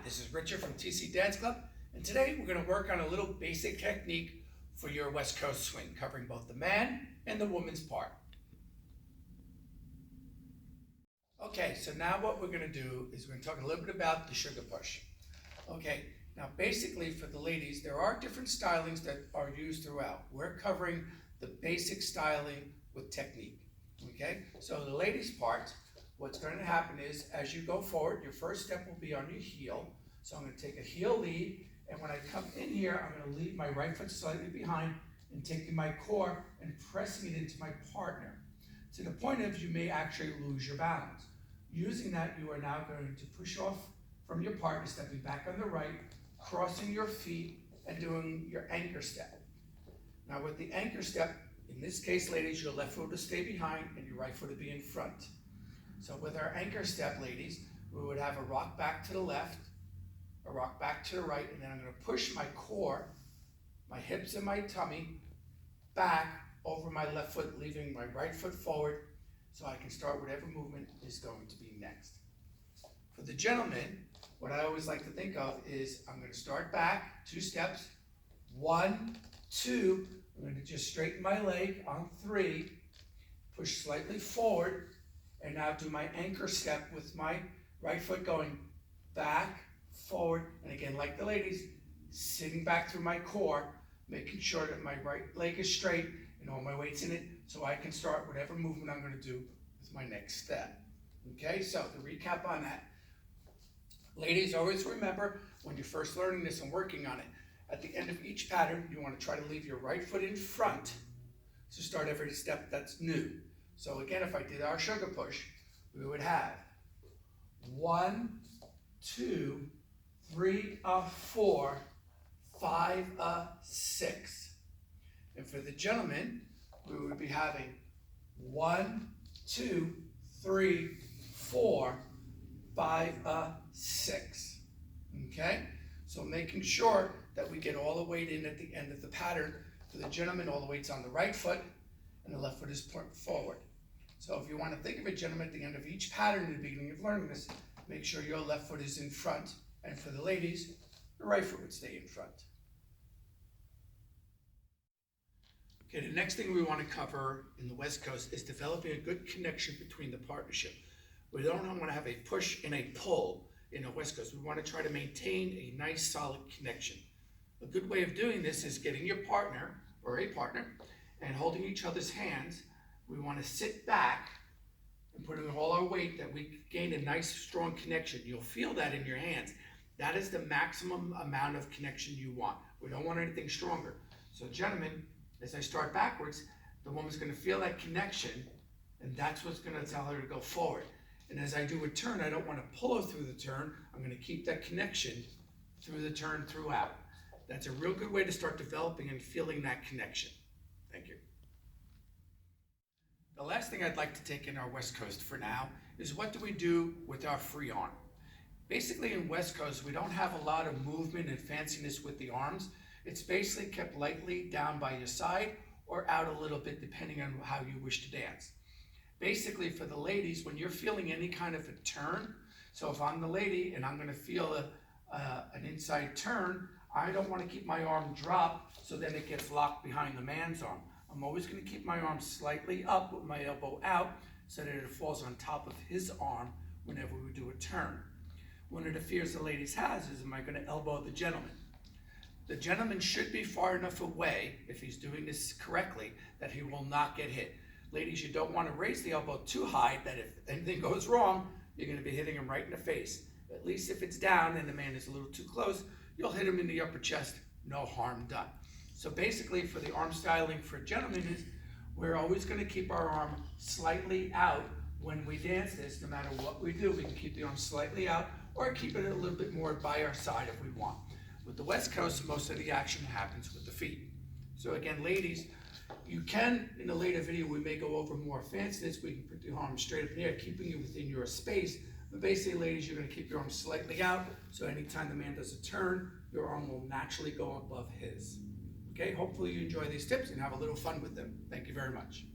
this is Richard from TC Dance Club, and today we're going to work on a little basic technique for your West Coast swing, covering both the man and the woman's part. Okay, so now what we're going to do is we're going to talk a little bit about the sugar push. Okay, now basically for the ladies, there are different stylings that are used throughout. We're covering the basic styling with technique. Okay, so the ladies' part, what's going to happen is as you go forward, your first step will be on your heel. So I'm going to take a heel lead, and when I come in here, I'm going to leave my right foot slightly behind and taking my core and pressing it into my partner to the point of you may actually lose your balance. Using that, you are now going to push off from your partner, stepping back on the right, crossing your feet, and doing your anchor step. Now with the anchor step, in this case, ladies, your left foot will stay behind and your right foot will be in front. So with our anchor step, ladies, we would have a rock back to the left, a rock back to the right, and then I'm going to push my core, my hips and my tummy back over my left foot, leaving my right foot forward so I can start whatever movement is going to be next. For the gentleman, what I always like to think of is I'm going to start back 2 steps, 1, 2, I'm going to just straighten my leg on 3, push slightly forward, and now do my anchor step with my right foot going back, forward, and again, like the ladies, sitting back through my core, making sure that my right leg is straight and all my weight's in it, so I can start whatever movement I'm going to do with my next step. Okay, so to recap on that, ladies, always remember when you're first learning this and working on it, at the end of each pattern, you want to try to leave your right foot in front to start every step that's new. So again, if I did our sugar push, we would have 1, 2, 3, 4, 5, 6. And for the gentleman, we would be having 1, 2, 3, 4, 5, 6. Okay? So making sure that we get all the weight in at the end of the pattern. For the gentleman, all the weight's on the right foot and the left foot is pointing forward. So if you want to think of it, gentlemen, at the end of each pattern in the beginning of learning this, make sure your left foot is in front, and for the ladies, the right foot would stay in front. Okay, the next thing we want to cover in the West Coast is developing a good connection between the partnership. We don't want to have a push and a pull in the West Coast. We want to try to maintain a nice solid connection. A good way of doing this is getting your partner or a partner and holding each other's hands. We want to sit back and put in all our weight that we gain a nice strong connection. You'll feel that in your hands. That is the maximum amount of connection you want. We don't want anything stronger. So gentlemen, as I start backwards, the woman's going to feel that connection, and that's what's going to tell her to go forward. And as I do a turn, I don't want to pull her through the turn. I'm going to keep that connection through the turn throughout. That's a real good way to start developing and feeling that connection. Thank you. The last thing I'd like to take in our West Coast for now is what do we do with our free arm? Basically in West Coast, we don't have a lot of movement and fanciness with the arms. It's basically kept lightly down by your side or out a little bit depending on how you wish to dance. Basically for the ladies, when you're feeling any kind of a turn, so if I'm the lady and I'm going to feel an inside turn, I don't want to keep my arm dropped so then it gets locked behind the man's arm. I'm always going to keep my arm slightly up with my elbow out so that it falls on top of his arm whenever we do a turn. One of the fears the ladies has is, am I going to elbow the gentleman? The gentleman should be far enough away, if he's doing this correctly, that he will not get hit. Ladies, you don't want to raise the elbow too high that if anything goes wrong, you're going to be hitting him right in the face. At least if it's down and the man is a little too close, you'll hit him in the upper chest, no harm done. So basically for the arm styling for gentlemen is we're always going to keep our arm slightly out when we dance this. No matter what we do, we can keep the arm slightly out or keep it a little bit more by our side if we want. With the West Coast, most of the action happens with the feet. So again, ladies, you can, in a later video, we may go over more fanciness. We can put the arm straight up in the air, keeping you within your space. But basically, ladies, you're going to keep your arm slightly out, so anytime the man does a turn, your arm will naturally go above his. Okay, hopefully you enjoy these tips and have a little fun with them. Thank you very much.